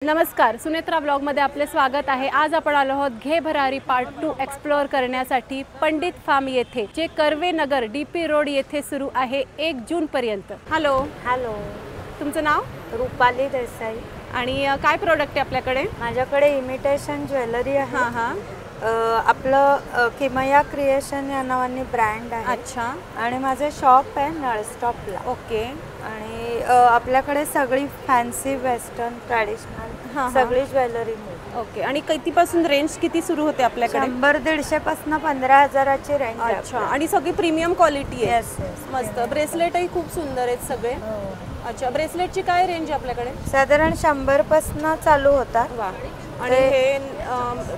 नमस्कार, सुनेत्रा ब्लॉगमध्ये आपले स्वागत आहे। आज आपण आलो आहोत घे भरारी पार्ट 2 एक्सप्लोअर करण्यासाठी पंडित फार्म येथे, जे कर्वे नगर डीपी रोड येथे सुरू आहे 1 जून पर्यंत। हॅलो हॅलो, तुमचं नाव? रुपाली देसाई। आणि काय प्रोडक्ट आहे आपल्याकडे? माझ्याकडे इमिटेशन ज्वेलरी आहे। हां हां, आपलं किमया क्रिएशन या नावाने ब्रँड आहे। अच्छा, आणि माझे शॉप आहे नळस्टॉपला। ओके। आणि आपल्याकडे सगळी फॅन्सी वेस्टर्न ट्रॅडिशनल सगळी ज्वेलरी मिळते। ओके। आणि कितीपासून रेंज किती सुरू होते आपल्याकडे? 100-150 पासून 15,000ची रेंज आहे। अच्छा, आणि सगळी प्रीमियम क्वालिटी आहे। येस येस, मस्त। ब्रेसलेटही खूप सुंदर आहेत सगळे। अच्छा, ब्रेसलेटची काय रेंज आहे आपल्याकडे? साधारण 100 पासून चालू होतात। वा। आणि हे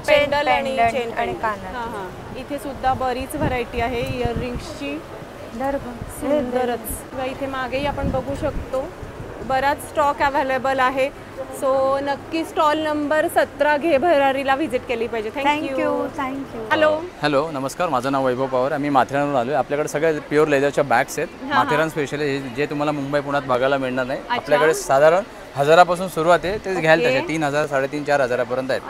पेंडल आणि चेन आणि कानात। हां हां, इथे सुद्धा बरीच व्हरायटी आहे इयरिंग्सची। सुंदरच। इथे मागेही आपण बघू शकतो बराच स्टॉक अवेलेबल आहे। सो नक्की स्टॉल नंबर 17 घे भरारीला व्हिजिट केली पाहिजे। थँक्यू। हॅलो हॅलो, नमस्कार, माझं नाव वैभव पवार। आम्ही माथेरानवरून आलो आहे। आपल्याकडे सगळे प्युअर लेदरच्या बॅग्स आहेत। माथेरान स्पेशल जे तुम्हाला मुंबई पुण्यात बघायला मिळणार नाही। आपल्याकडे साधारण 1000पासून सुरुवात आहे, ते घ्याल तसे 3000, 3500-4000पर्यंत आहेत।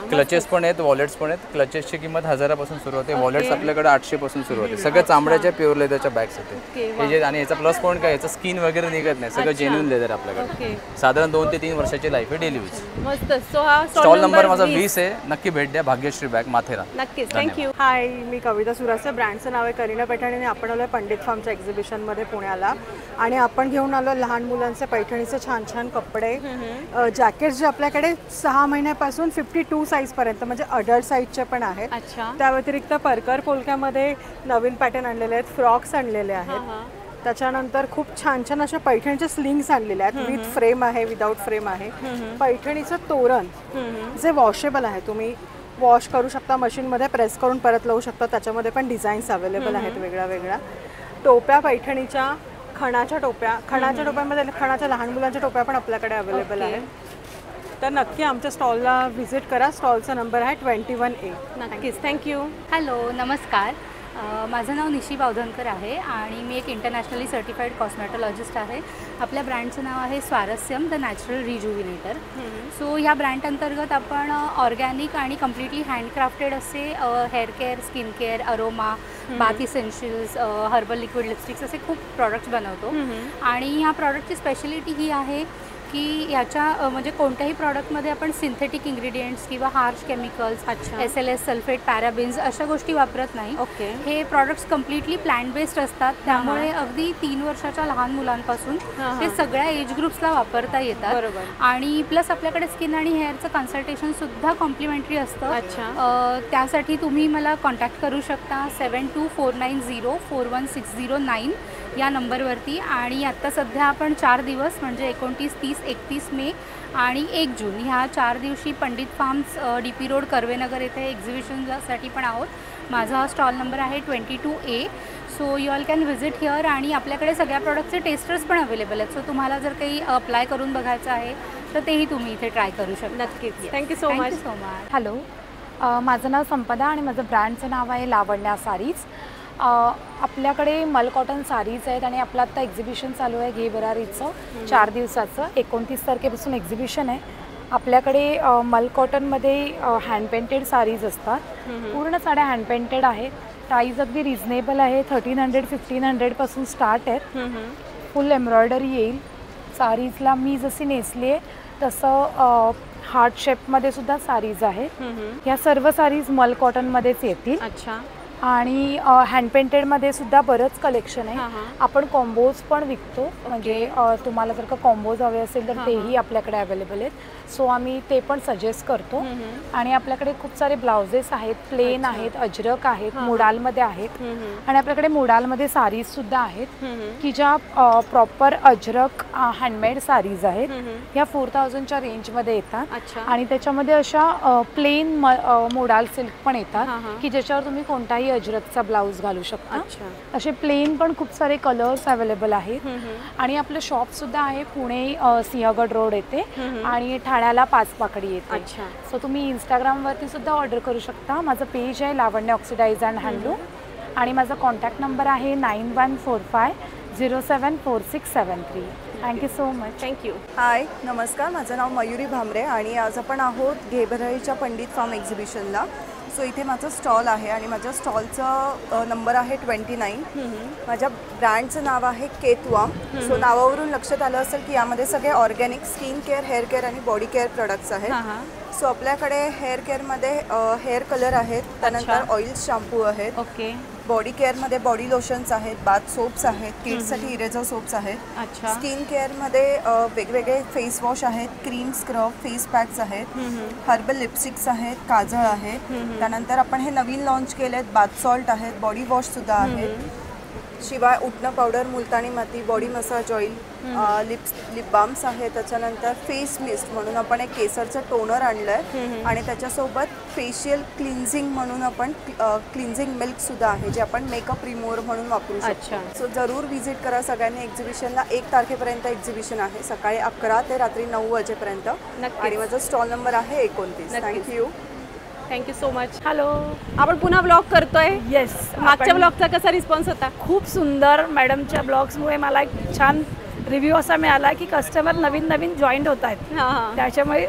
क्लचेस पण आहेत, वॉलेट्स पण आहेत। क्लचेसची किंमत 1000पासून सुरू होते, वॉलेट्स आपल्याकडे 800 पासून सुरू होते। सगळे चांबड्याच्या प्युअर लेदरच्या बॅग्स आहेत हे जे। आणि याचा प्लस पॉईंट काय, याचं स्किन वगैरे निघत नाही, सगळं जेन्युइन लेदर आपल्याकडे। साधारण 2 ते 3 वर्षाची लाईफ आहे डेली यूज। मस्त। सो हा स्टॉल नंबर माझा 20 आहे, नक्की भेट द्या। भाग्यश्री बॅग, माथेरान। नक्कीच, थँक्यू। हाय, मी कविता सुरासे। ब्रँडचं नाव आहे करीना पैठणी आणि आपण आलो पंडित फार्मच्या एक्झिबिशनमध्ये पुण्याला। आणि आपण घेऊन आलो लहान मुलांचे पैठणीचे छान छान कपडे, जॅकेट्स जे आपल्याकडे 6 महिन्यापासून 52 साईजपर्यंत म्हणजे अडल्ट साईजचे पण आहेत। अच्छा। त्या व्यतिरिक्त परकर पोलक्यामध्ये नवीन पॅटर्न आणलेले आहेत, फ्रॉक्स आणलेले आहेत। त्याच्यानंतर खूप छान छान अशा पैठणीच्या स्लिंग्स आणलेल्या आहेत, विथ फ्रेम आहे, विदाउट फ्रेम आहे। पैठणीचं तोरण जे वॉशेबल आहे, तुम्ही वॉश करू शकता, मशीनमध्ये प्रेस करून परत लावू शकता। त्याच्यामध्ये पण डिझाईन्स अवेलेबल आहेत वेगळ्या वेगळ्या। टोप्या पैठणीच्या, खणाच्या टोप्यामध्ये खणाच्या लहान मुलांच्या टोप्या पण आपल्याकडे अवेलेबल आहेत। तर नक्की आमच्या स्टॉलला व्हिजिट करा। स्टॉलचा नंबर आहे 21A। नक्कीच, थँक्यू। हॅलो, नमस्कार, माझं नाव निशी बावधनकर आहे आणि मी एक इंटरनॅशनली सर्टिफाईड कॉस्मॅटॉलॉजिस्ट आहे। आपल्या ब्रँडचं नाव आहे Swarasyam the natural rejuvenator. So ह्या ब्रँड अंतर्गत आपण ऑर्गॅनिक आणि कम्प्लिटली हँडक्राफ्टेड असे hair care, skin care, aroma, bath essentials, herbal liquid lipsticks असे खूप प्रॉडक्ट्स बनवतो। आणि ह्या प्रॉडक्टची स्पेशलिटी ही आहे की ह्याच्या म्हणजे कोणत्याही प्रॉडक्टमध्ये आपण सिंथेटिक इन्ग्रेडियंट्स किंवा harsh chemicals, SLS, sulphate, parabens अशा गोष्टी वापरत नाही। हे प्रॉडक्ट्स कम्प्लिटली प्लांट बेस्ड असतात, त्यामुळे अगदी 3 वर्षाच्या लहान मुलांपासून ते सगळ्या एज ग्रुप्सला वापरता येतात। आणि प्लस आपल्याकडे स्किन आणि हेअरचं कन्सल्टेशन सुद्धा कॉम्प्लिमेंटरी असतं। त्यासाठी तुम्ही मला कॉन्टॅक्ट करू शकता 7249041609 या नंबरवरती। आणि आत्ता सध्या आपण 4 दिवस म्हणजे 29, 30, 31 मे आणि 1 जून ह्या 4 दिवशी Pandit farms DP road Karvenagar येथे एक्झिबिशनसाठी पण आहोत। माझा स्टॉल नंबर आहे 22A। So you all can visit here. आणि आपल्याकडे सगळ्या प्रॉडक्टचे टेस्टर्स पण अवेलेबल आहेत। सो तुम्हाला जर काही अप्लाय करून बघायचं आहे तर तेही तुम्ही इथे ट्राय करू शकता। नक्कीच, थँक्यू सो मच। हॅलो, माझं नाव संपदा आणि माझं ब्रँडचं नाव आहे लावण्या सारीज। आपल्याकडे मल कॉटन सारीज आहेत आणि आपलं आत्ता एक्झिबिशन चालू आहे घे भरारीचं 4 दिवसाचं। 29 तारखेपासून एक्झिबिशन आहे। आपल्याकडे मल कॉटनमध्ये हँड पेंटेड सारीज असतात, पूर्ण साड्या हँड पेंटेड आहेत। प्राईस अगदी रिजनेबल आहे, 1300-1500 पासून स्टार्ट आहेत। फुल एम्ब्रॉयडरी येईल सारीजला। मी जशी नेसली आहे तसं हार्ट शेपमध्ये सुद्धा सारीज आहेत। ह्या सर्व सारीज मल कॉटनमध्येच येतील। अच्छा। आणि हँड पेंटेडमध्ये सुद्धा बरंच कलेक्शन आहे। आपण कॉम्बोज पण विकतो, म्हणजे तुम्हाला जर का कॉम्बोज हवे असेल तर तेही आपल्याकडे अवेलेबल आहेत। सो आम्ही ते पण सजेस्ट करतो। आणि आपल्याकडे खूप सारे ब्लाउजेस आहेत, प्लेन आहेत, अजरक आहेत, मुडालमध्ये आहेत। आणि आपल्याकडे मुडालमध्ये सारीजसुद्धा आहेत की ज्या प्रॉपर अजरक हँडमेड सारीज आहेत। ह्या 4000च्या रेंजमध्ये येतात। आणि त्याच्यामध्ये अशा प्लेन मुडाल सिल्क पण येतात की ज्याच्यावर तुम्ही कोणताही अजरकचा ब्लाउज घालू शकता। असे प्लेन पण खूप सारे कलर्स अवेलेबल आहेत। आणि आपलं शॉप सुद्धा आहे पुणे सिंहगड रोड येथे आणि ठाण्याला 5 पाकडी येते। सो तुम्ही इंस्टाग्रामवरती सुद्धा ऑर्डर करू शकता। माझं पेज आहे लावण्य ऑक्सिडाइज अँड हँडलूम आणि माझा कॉन्टॅक्ट नंबर आहे 9145074673। Thank you so much. थँक्यू. हाय नमस्कार, माझं नाव मयुरी भामरे आणि आज आपण आहोत घेभराईच्या पंडित फार्म एक्झिबिशनला. सो इथे माझं स्टॉल आहे आणि माझ्या स्टॉलचा नंबर आहे 29. माझ्या ब्रँडचं नाव आहे केतवाम. सो नावावरून लक्षात आलं असेल की यामध्ये सगळे organic skin care, hair care आणि बॉडी केअर प्रोडक्ट्स आहेत. सो आपल्याकडे हेअर केअरमध्ये हेअर कलर आहेत, त्यानंतर ऑइल शॅम्पू आहेत. ओके. बॉडी केअरमध्ये बॉडी लोशन्स आहेत, बाथ सोप्स आहेत, किड्ससाठी इरेझर सोप्स आहेत. अच्छा. स्किन केअरमध्ये वेगवेगळे फेस वॉश आहेत, क्रीम, स्क्रब, फेस पॅक्स आहेत, हर्बल लिपस्टिक्स आहेत, काजळ आहे. त्यानंतर आपण हे नवीन लॉन्च केले आहेत, बाथ सॉल्ट आहेत, बॉडी वॉशसुद्धा आहेत. शिवाय उटणं पावडर, मुलतानी माती, body massage oil, lip balms आहे. त्याच्यानंतर फेस मिस्ट म्हणून आपण एक केसरचं टोनर आणलं आहे आणि त्याच्यासोबत फेशियल क्लिन्झिंग म्हणून आपण क्लिन्झिंग मिल्कसुद्धा आहे, जे आपण मेकअप रिमूव्हर म्हणून वापरू शकतो. सो जरूर व्हिजिट करा सगळ्यांनी एक्झिबिशनला. 1 तारखेपर्यंत एक्झिबिशन आहे, सकाळी 11 ते रात्री 9 वाजेपर्यंत. आणि माझा स्टॉल नंबर आहे 29. Thank you. Thank you so much. Hello. आपण पुन्हा ब्लॉग करतोय. येस. मागच्या ब्लॉगचा कसा रिस्पॉन्स होता? खूप सुंदर. मॅडमच्या ब्लॉग्समुळे मला एक छान रिव्ह्यू असा मिळाला की कस्टमर नवीन जॉईंट होत आहेत, त्याच्यामुळे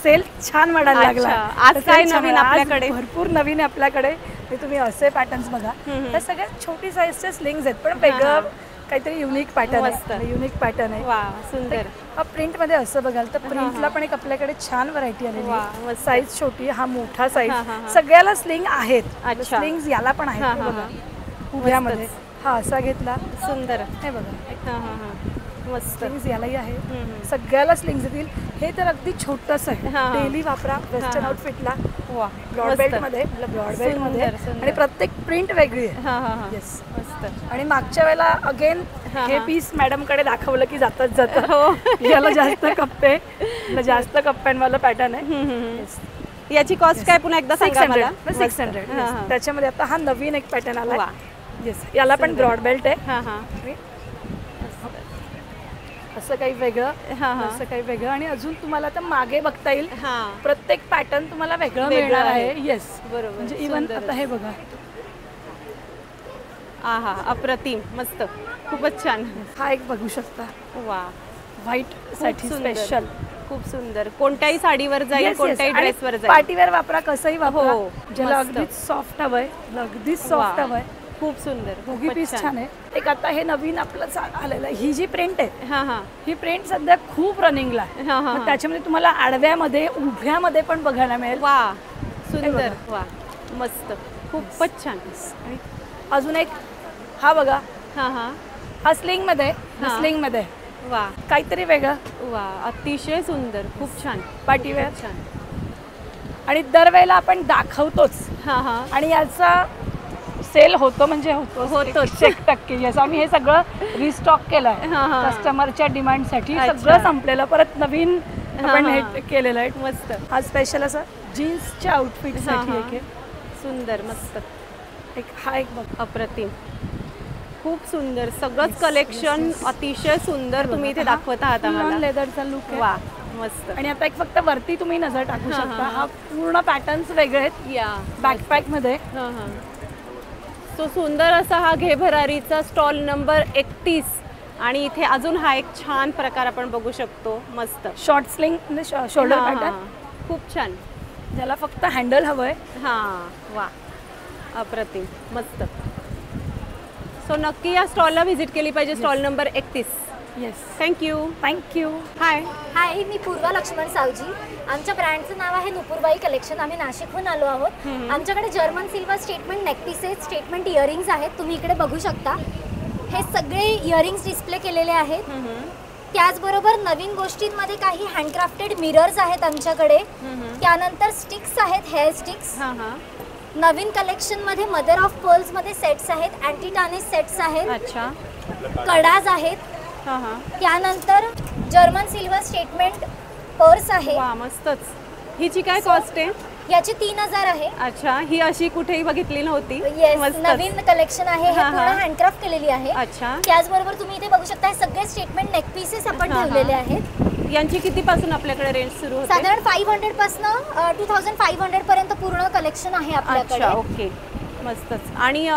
सेल छान वाढायला लागला. आज काय नवीन आपल्याकडे? भरपूर नवीन आहे आपल्याकडे. ते तुम्ही असे पॅटर्न्स बघा, त्या सगळ्यात छोटी साईजचे स्लिंग्स आहेत, पण वेगळं काहीतरी युनिक पॅटर्न आहे. युनिक पॅटर्न आहे. वा, सुंदर. हा प्रिंट मध्ये असं बघाल तर प्रिंटला पण एक आपल्याकडे छान व्हरायटी आलेली आहे. साईज छोटी, हा मोठा साईज, सगळ्याला स्लिंग आहेत. स्लिंग्स याला पण आहेत बघा उभ्यामध्ये. हा असा घेतला, सुंदर. हे बघा मस्त. स्लिंग्स यालाही आहे, सगळ्याला स्लिंग्स येतील. हे तर अगदी छोटंसं आहे, डेली वापरा वेस्टर्न आउटफिटला. वा, ब्रॉड बेल्ट मध्ये, ब्रॉड बेल्ट मध्ये, आणि प्रत्येक प्रिंट वेगळी आहे. येस. आणि मागच्या वेळेला अगेन हे पीस मॅडम कडे दाखवलं की जातात याला जास्त कप्पे, जास्त कप्प्यांवाला पॅटर्न आहे. याची कॉस्ट काय पुन्हा एकदा सांगा मला? 600. त्याच्यामध्ये आता हा नवीन एक पॅटर्न आला. येस, याला पण ब्रॉड बेल्ट आहे. असं काही वेगळं, असं काही वेगळं. आणि अजून तुम्हाला तर मागे बघता येईल, प्रत्येक पॅटर्न तुम्हाला वेगळं मिळणार आहे. येस, बरोबर. म्हणजे इव्हन आता हे बघा, अप्रतिम, मस्त, खूपच छान. हा एक बघू शकता. वा, व्हाईट साठी स्पेशल, खूप सुंदर. कोणत्याही साडीवर जाईल, कोणत्याही ड्रेसवर जाईल, पार्टीवेअर वापरा, कसंही वापरा. ज्याला अगदीच सॉफ्ट हवंय, अगदीच सॉफ्ट हवंय. खूप सुंदर. दोघी पीस छान आहे. एक आता हे नवीन आपलं आलेलं, ही जी प्रिंट आहे, ही प्रिंट सध्या खूप रनिंगला आहे. त्याच्यामध्ये तुम्हाला आडव्यामध्ये, उभ्यामध्ये पण बघायला मिळेल. वा, सुंदर. वा, मस्त, खूपच छान. आणि अजून एक हा बघा, हा स्लिंग मध्ये, स्लिंग मध्ये. वा, काहीतरी वेगळं. वा, अतिशय सुंदर, खूप छान. पार्टीवेअर छान. आणि दरवेळेला आपण दाखवतोच, आणि याचा सेल होतो, म्हणजे होतो 100%. याचं आम्ही हे सगळं रिस्टॉक केलं आहे कस्टमरच्या डिमांडसाठी. सगळं संपलेलं, परत नवीन आपण हे केलेलं आहे. मस्त. हा स्पेशल असं जीन्सच्या आउटफिटसाठी एक सुंदर, मस्त. एक हा एक बघ, अप्रतिम, खूप सुंदर. सगळंच कलेक्शन अतिशय सुंदर तुम्ही इथे दाखवत आहात आम्हाला. लेदरचा लुक आहे. वा, मस्त. आणि आता एक फक्त वरती तुम्ही नजर टाकू शकता. हा पूर्ण पॅटर्न्स वेगळे आहेत या बॅकपॅक मध्ये. सो सुंदर असा हा घे भरारीचा स्टॉल नंबर 31. आणि इथे अजून हा एक छान प्रकार आपण बघू शकतो. मस्त शॉर्ट स्लिंग म्हणजे शोल्डर पॅटर्न, खूप छान. ज्याला फक्त हँडल हवंय. वा, अप्रतिम, मस्त. सो नक्की या स्टॉलला व्हिजिट केली पाहिजे, stall number 31. Yes, thank you. Thank you. Hi. मी पूर्वा लक्ष्मण सावजी. आमच्या ब्रँडचं नाव आहे नुपूरबाई कलेक्शन. आम्ही नाशिकहून आलो आहोत. आमच्याकडे German silver statement neckpieces, statement earrings आहेत. तुम्ही इकडे बघू शकता. हे सगळे इयरिंग्स डिस्प्ले केलेले आहेत. त्याचबरोबर नवीन गोष्टींमध्ये काही हँडक्राफ्टेड मिरर्स आहेत आमच्याकडे. त्यानंतर स्टिक्स आहेत, हेअर स्टिक्स. नवीन कलेक्शनमध्ये मदर ऑफ पर्ल्समध्ये सेट्स आहेत, अँटी टार्निश सेट्स आहेत. अच्छा. कडाज आहेत. त्यानंतर जर्मन सिल्वर स्टेटमेंट पर्स आहे. वा, मस्तच. हिची काय कॉस्ट आहे? याची 3000 आहे. अच्छा, ही अशी कुठेही बघितली नव्हती. येस, नवीन कलेक्शन आहे. हे पूर्ण हँडक्राफ्ट केलेली आहे. अच्छा. त्याचबरोबर तुम्ही इथे बघू शकता, हे सगळे स्टेटमेंट नेक पीसेस आपण ठेवलेले आहेत. यांची कितीपासून आपल्याकडे रेंज सुरू होते? साधारण 500 पासून 2500 पर्यंत पूर्ण कलेक्शन आहे आपल्याकडे. अच्छा, ओके, मस्तच. आणि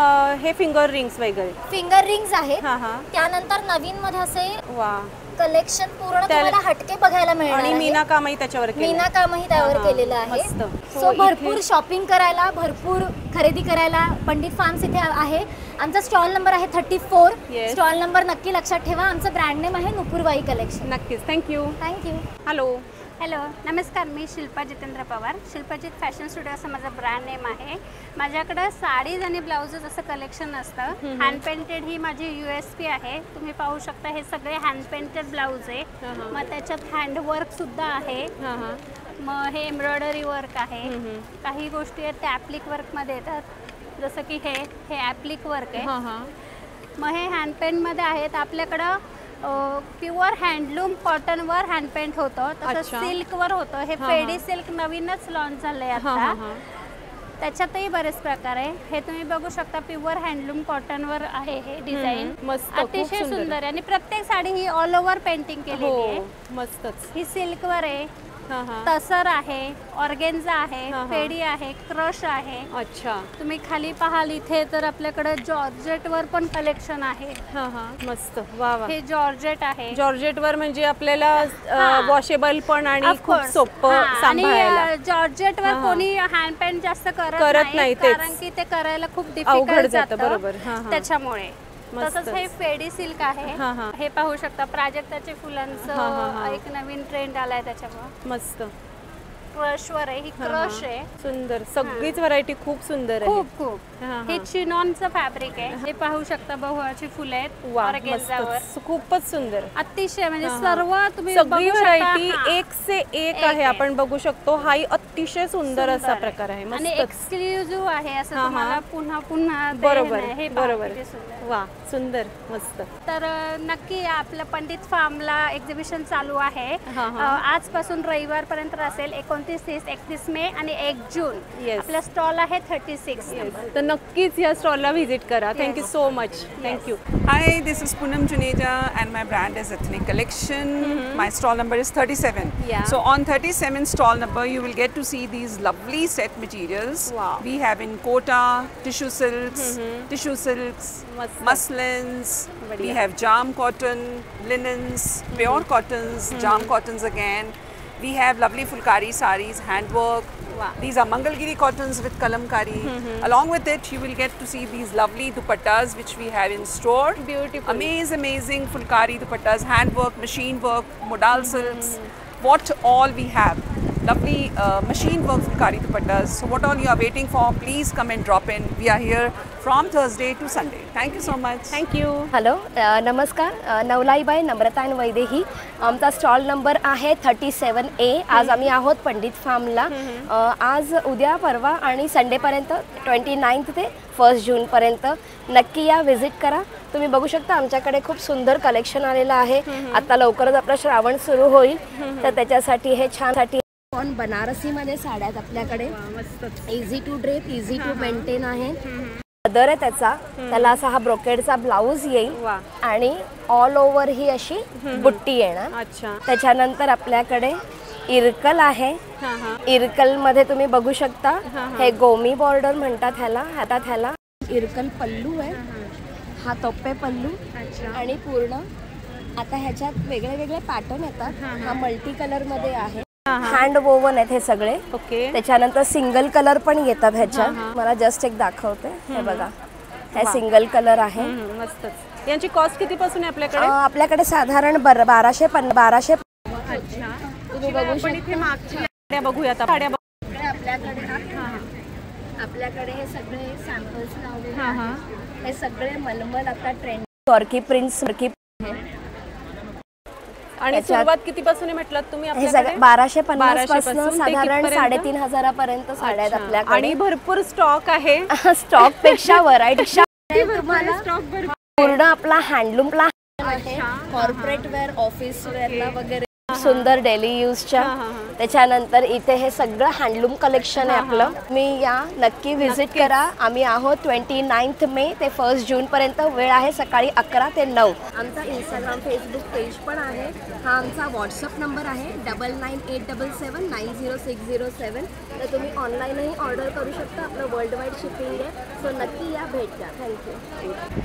हे फिंगर रिंग्स वगैरे, फिंगर रिंग्स आहेत. हां हां. त्यानंतर नवीन मध्ये असे वा, कलेक्शन पूर्ण तुम्हाला हटके बघायला मिळणार आणि आहे. मीना कामही त्याच्यावर केलंय. मीना कामही त्यावर केलेलं आहे. मस्त. सो So भरपूर शॉपिंग करायला, भरपूर खरेदी करायला पंडित फार्म्स इथे आहे. आमचा स्टॉल नंबर आहे 34. Yes. स्टॉल नंबर नक्की लक्षात ठेवा. आमचं ब्रँड नेम आहे नुपूरबाई कलेक्शन. नक्कीच. थँक्यू. थँक्यू. हॅलो. हॅलो नमस्कार, मी शिल्पा जितेंद्र पवार. शिल्पाजित फॅशन स्टुडिओ असं माझं ब्रँड नेम आहे. माझ्याकडं साडीज आणि ब्लाउजेस असं कलेक्शन असतं. हँड पेंटेड ही माझी USP आहे. तुम्ही पाहू शकता हे सगळे हँड पेंटेड ब्लाऊज आहे. मग त्याच्यात हँडवर्क सुद्धा आहे. मग हे एम्ब्रॉयडरी वर्क आहे. काही गोष्टी आहेत त्या ॲप्लिक वर्कमध्ये येतात, जसं की हे ॲप्लिक वर्क आहे. मग हे हँड पेंटमध्ये आहेत. आपल्याकडं प्युअर हँडलूम कॉटनवर हँड पेंट होतं, तसं सिल्कवर होतं. हे फेडी सिल्क नवीनच लॉन्च झालं आहे आता. त्याच्यातही बरेच प्रकार आहे. हे तुम्ही बघू शकता, प्युअर हँडलूम कॉटनवर आहे हे डिझाईन. मस्त, अतिशय सुंदर आहे. आणि प्रत्येक साडी ही ऑल ओव्हर पेंटिंग केलेली आहे. मस्तच. ही सिल्कवर आहे, तसर आहे, ऑर्गेन्झा आहे, फेडी आहे, क्रश आहे. अच्छा. तुम्ही खाली पाहाल इथे तर आपल्याकडे जॉर्जेटवर पण कलेक्शन आहे. मस्त. वा वा. हे जॉर्जेट आहे. जॉर्जेटवर म्हणजे आपल्याला वॉशेबल पण आणि खूप सोपं सांभाळायला. जॉर्जेटवर कोणी हँड पेंट जास्त करत नाही, कारण की ते करायला खूप अवघड डिफिकल्ट जातं. जातं. बरोबर. त्याच्यामुळे तसंच हे फेडी सिल्क आहे. हे पाहू शकता, प्राजक्ताच्या फुलांचं एक नवीन ट्रेंड आलाय त्याच्यामुळे. मस्त. क्रशवर आहे, ही क्रश आहे. सुंदर. सगळीच व्हरायटी खूप सुंदर आहे. खूप हे चिनॉनचं फॅब्रिक आहे. हे पाहू शकता, बहुळाची फुलं आहेत ऑर्गेन्झावर. खूपच सुंदर. अतिशय म्हणजे सर्व तुम्ही सगळी व्हरायटी एक से एक आहे. आपण बघू शकतो. हाही अतिशय सुंदर असा प्रकार आहे. आणि एक्सक्लुझिव्ह आहे, असं तुम्हाला पुन्हा पुन्हा बरोबर. हे बरोबर. सुंदर. वा, सुंदर. मस्त. तर नक्की आपलं पंडित फार्मला एक्झिबिशन चालू आहे. आजपासून रविवारपर्यंत असेल. 29, 30, 31 मे आणि 1 जून. आपला स्टॉल आहे 36. तर नक्कीच या स्टॉलला व्हिजिट करा. Thank you so much. Thank you. Hi, this is Poonam Juneja and my brand is Ethnic Collection. My stall number is 37. Yeah. So on 37 stall number you will get to see these lovely set materials. Wow. We have in kota, tissue silks, muslins. We have jam cotton, linens, pure cottons, jam cottons again. We have lovely fulkari saris, handwork. These are Mangalgiri cottons with kalamkari. Along with it, you will get to see these lovely dupattas which we have in store. Beautiful. Amazing fulkari dupattas, handwork, machine work, modal silks. What all we have. Lovely machine work fulkari dupattas. So what all you are waiting for, please come and drop in. We are here from Thursday to Sunday. Thank you so much. Thank you. Hello नमस्कार, नवलाईबाई नम्रता आणि वैदेही. आमचा stall number आहे 37A. आज आम्ही आहोत पंडित फार्मला. आज उद्या परवा आणि संडेपर्यंत 29 ते 1 जूनपर्यंत नक्की या, व्हिजिट करा. तुम्ही बघू शकता आमच्याकडे खूप सुंदर कलेक्शन आलेलं आहे. आता लवकरच आपला श्रावण सुरू होईल, तर त्याच्यासाठी हे छानसाठी पण बनारसीमध्ये साड्या आहेत आपल्याकडे. Easy to drape, easy to maintain आहे. पदर आहे त्याचा, त्याला असा हा ब्रोकेडचा ब्लाऊज येईल आणि ऑल ओव्हर ही अशी बुट्टी येणार. अच्छा. त्याच्यानंतर आपल्याकडे इरकल आहे. इरकल मध्ये तुम्ही बघू शकता, हे गोमी बॉर्डर म्हणतात ह्याला. हातात ह्याला इरकल पल्लू आहे. हा तोप्पे पल्लू आणि पूर्ण आता ह्याच्यात वेगळे वेगळे पॅटर्न येतात. हा मल्टी कलर मध्ये आहे. हँड वोवन आहेत हे सगळे. ओके. त्याच्यानंतर सिंगल कलर पण येतात ह्याच्यात. मला जस्ट एक दाखवते. हे बघा, हे सिंगल कलर आहे. मस्तच. यांची कॉस्ट किती पासून आहे आपल्याकडे? आपल्याकडे साधारण 1200. अच्छा. तुम्ही बघू शकता. इथे मागच्या साड्या बघूयात. आपल्याकडे हे सगळे सॅम्पल्स लावलेले आहेत. हे सगळे मलमल आता ट्रेंड. टर्की प्रिंट्स आणि सुरुवात किती पासून म्हटलं तुम्ही? हे सगळे 1250 पासून साधारण 3500 पर्यंत साड्या आहेत आपल्याकडे. आणि भरपूर स्टॉक आहे. स्टॉक पेक्षा व्हरायटी तुम्हाला पूर्ण आपला हँडलूम आहे. कॉर्पोरेट वेअर, ऑफिस वेअरला वगैरे सुंदर डेली यूजच्या त्याच्यानंतर इथे हे सगळं हँडलूम कलेक्शन आहे आपलं. तुम्ही या नक्की व्हिजिट करा. आम्ही आहोत 29 मे ते 1 जूनपर्यंत. वेळ आहे सकाळी 11 ते 9. आमचा इंस्टाग्राम फेसबुक पेज पण आहे. हा आमचा व्हॉट्सअप नंबर आहे 9987790607. तर तुम्ही ऑनलाईनही ऑर्डर करू शकता. आपलं वर्ल्ड वाईड शिपिंग आहे. सो नक्की या, भेट द्या. थँक्यू.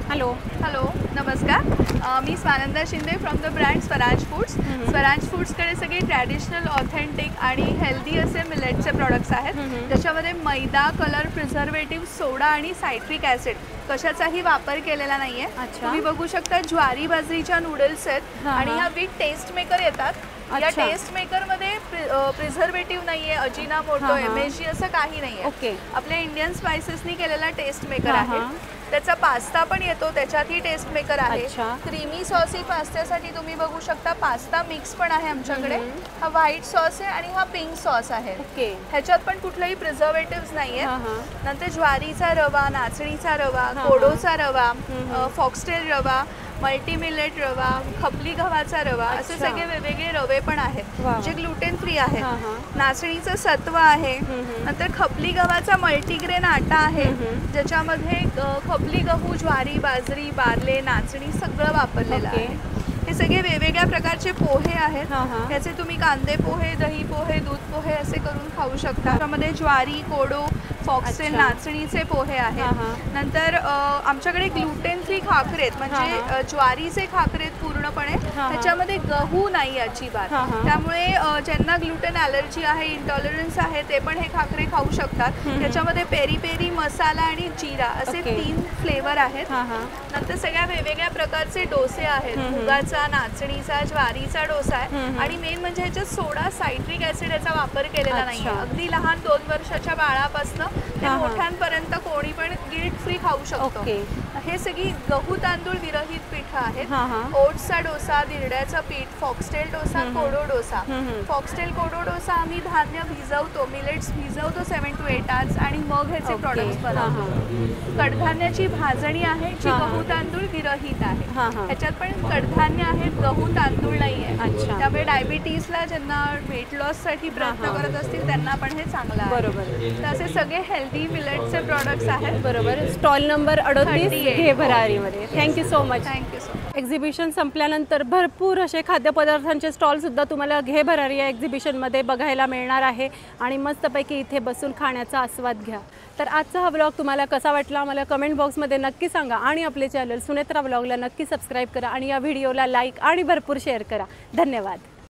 हॅलो. हॅलो, नमस्कार. मी Swananda Shinde from the brand Swaraj foods. Swaraj फूड्सकडे सगळे ट्रॅडिशनल, ऑथेंटिक आणि हेल्दी असे मिलेटचे प्रोडक्ट्स आहेत, ज्याच्यामध्ये मैदा, कलर, प्रिझर्वेटिव्ह, सोडा आणि सायट्रिक ॲसिड कशाचाही वापर केलेला नाहीये. तुम्ही बघू शकता ज्वारी बाजरीच्या नूडल्स आहेत आणि ह्या विथ टेस्ट मेकर येतात. या टेस्ट मेकर मध्ये प्रिझर्वेटिव्ह नाहीये, अजिनामोटो, MSG असं काही नाहीये. ओके. आपल्या इंडियन स्पायसेसनी केलेला टेस्ट मेकर आहे. त्याचा पास्ता पण येतो, त्याच्यातही टेस्ट मेकर आहे. क्रीमी सॉसी पास्त्यासाठी तुम्ही बघू शकता पास्ता मिक्स पण आहे आमच्याकडे. हा व्हाईट सॉस आहे आणि हा पिंक सॉस आहे. ओके. ह्याच्यात पण कुठलेही प्रिझर्वेटिव्ह नाहीये. नंतर ज्वारीचा रवा, नाचणीचा रवा, कोडोचा रवा, फॉक्सटेल रवा, मल्टी मिलेट रवा, खपली गव्हाचा रवा, असे सगळे वेगवेगळे रवे पण आहेत जे ग्लुटेन फ्री आहेत. नाचणीचं सत्व आहे. नंतर खपली गव्हाचा मल्टीग्रेन आटा आहे, ज्याच्यामध्ये खपली गहू, ज्वारी, बाजरी, बार्ले, नाचणी सगळं वापरलेलं आहे. हे सगळे वेगवेगळ्या प्रकारचे पोहे आहेत. ह्याचे तुम्ही कांदे पोहे, दही पोहे, दूध पोहे असे करून खाऊ शकता. त्यामध्ये ज्वारी, कोडो, फॉक्सटेल, नाचणीचे पोहे आहेत. नंतर आमच्याकडे ग्लुटेन फ्री खाकरेत, म्हणजे ज्वारीचे खाकरेत पूर्णपणे, त्याच्यामध्ये गहू नाही अजिबात. त्यामुळे ज्यांना ग्लुटेन ॲलर्जी आहे, इंटॉलरन्स आहे, ते पण हे खाकरे खाऊ शकतात. त्याच्यामध्ये पेरी पेरी, मसाला आणि जिरा असे 3 फ्लेवर आहेत. नंतर सगळ्या वेगवेगळ्या प्रकारचे डोसे आहेत. मुगाचा, नाचणीचा, ज्वारीचा डोसा आहे. आणि मेन म्हणजे ह्याच्यात सोडा, सायट्रिक ॲसिड याचा वापर केलेला नाही. अगदी लहान 2 वर्षाच्या बाळापासून ते मोठ्यांपर्यंत कोणी पण गिल्ट फ्री खाऊ शकतो. हे सगळी गहू तांदूळ विरहित पीठ आहेत. ओट्सचा डोसा, दिरड्याचं पीठ, फॉक्सटेल डोसा, कोडो डोसा. फॉक्सटेल कोडो डोसा आम्ही धान्य भिजवतो, मिलेट्स भिजवतो 7 to 8 hours आणि मग ह्याचे प्रोडक्ट्स बनवतो. कडधान्याची भाजणी आहे जी गहू तांदूळ विरहित आहे. ह्याच्यात पण कडधान्य आहेत, गहू तांदूळ नाही आहे. त्यामुळे डायबिटीजला ज्यांना वेट लॉससाठी प्रयत्न करत असतील त्यांना पण हे चांगलं आहे. बरोबर. तर असे सगळे हेल्दी मिलेटचे प्रोडक्ट्स आहेत. बरोबर. स्टॉल नंबर 38 घे भरारीमध्ये. Thank you so much. Thank you so much. Exhibition संपल्यानंतर भरपूर असे खाद्यपदार्थांचे स्टॉलसुद्धा तुम्हाला घे भरारी या एक्झिबिशनमध्ये बघायला मिळणार आहे आणि मस्तपैकी इथे बसून खाण्याचा आस्वाद घ्या. तर आजचा हा ब्लॉग तुम्हाला कसा वाटला मला कमेंट बॉक्समध्ये नक्की सांगा आणि आपले चॅनल सुनेत्रा ब्लॉगला नक्की सबस्क्राईब करा आणि या व्हिडिओला लाईक आणि भरपूर शेअर करा. धन्यवाद.